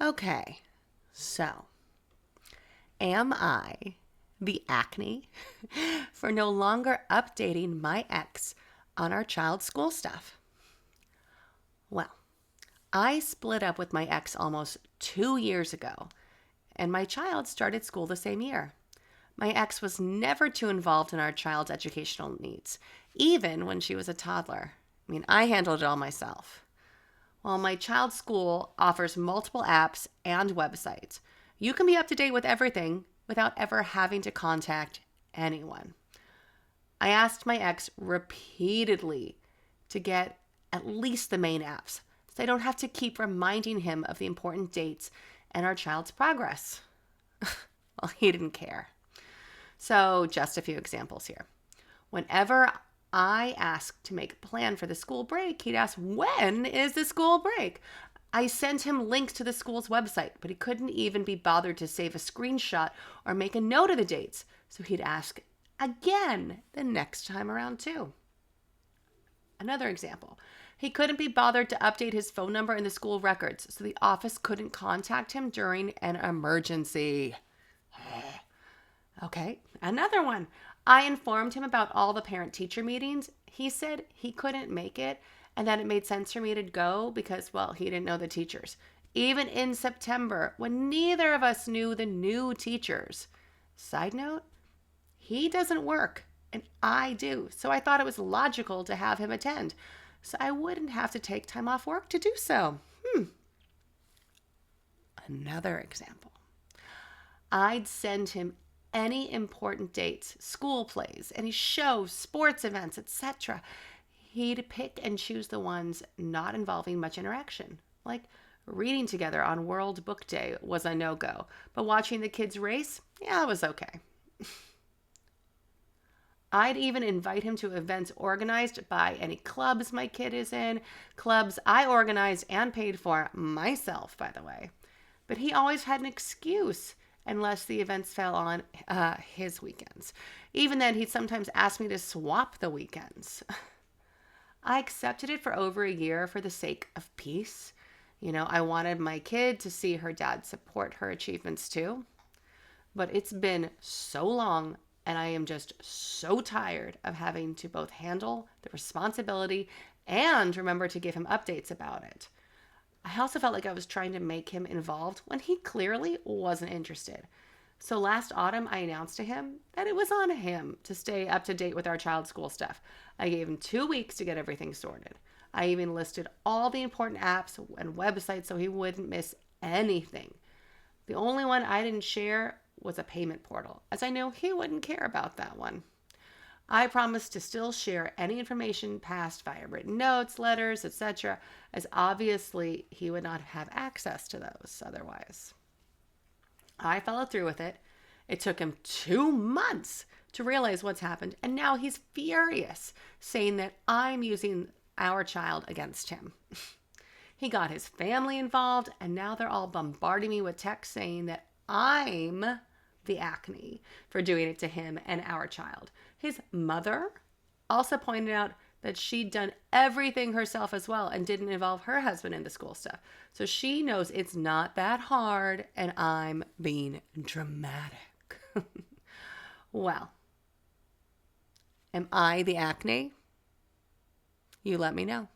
Okay, so am I the acne for no longer updating my ex on our child's school stuff? Well, I split up with my ex almost 2 years ago, and my child started school the same year. My ex was never too involved in our child's educational needs, even when she was a toddler. I handled it all myself. Well, my child's school offers multiple apps and websites. You can be up to date with everything without ever having to contact anyone. I asked my ex repeatedly to get at least the main apps so I don't have to keep reminding him of the important dates and our child's progress. Well, he didn't care. So, just a few examples here. Whenever I asked to make a plan for the school break, he'd ask, "When is the school break?" I sent him links to the school's website, but he couldn't even be bothered to save a screenshot or make a note of the dates. So he'd ask again the next time around, too. Another example. He couldn't be bothered to update his phone number in the school records, so the office couldn't contact him during an emergency. Okay, another one. I informed him about all the parent-teacher meetings. He said he couldn't make it and that it made sense for me to go because, well, he didn't know the teachers. Even in September, when neither of us knew the new teachers. Side note, he doesn't work and I do, so I thought it was logical to have him attend, so I wouldn't have to take time off work to do so. Another example. I'd send him any important dates, school plays, any shows, sports events, etc. He'd pick and choose the ones not involving much interaction. Like reading together on World Book Day was a no-go, but watching the kids race, yeah, it was okay. I'd even invite him to events organized by any clubs my kid is in, clubs I organized and paid for myself, by the way. But he always had an excuse unless the events fell on his weekends. Even then, he'd sometimes ask me to swap the weekends. I accepted it for over a year for the sake of peace. I wanted my kid to see her dad support her achievements too. But it's been so long, and I am just so tired of having to both handle the responsibility and remember to give him updates about it. I also felt like I was trying to make him involved when he clearly wasn't interested. So last autumn, I announced to him that it was on him to stay up to date with our child's school stuff. I gave him 2 weeks to get everything sorted. I even listed all the important apps and websites so he wouldn't miss anything. The only one I didn't share was a payment portal, as I knew he wouldn't care about that one. I promised to still share any information passed via written notes, letters, etc., as obviously he would not have access to those otherwise. I followed through with it. It took him 2 months to realize what's happened, and now he's furious, saying that I'm using our child against him. He got his family involved, and now they're all bombarding me with texts saying that I'm the acne for doing it to him and our child. His mother also pointed out that she'd done everything herself as well and didn't involve her husband in the school stuff. So she knows it's not that hard and I'm being dramatic. Well, am I the acne? You let me know.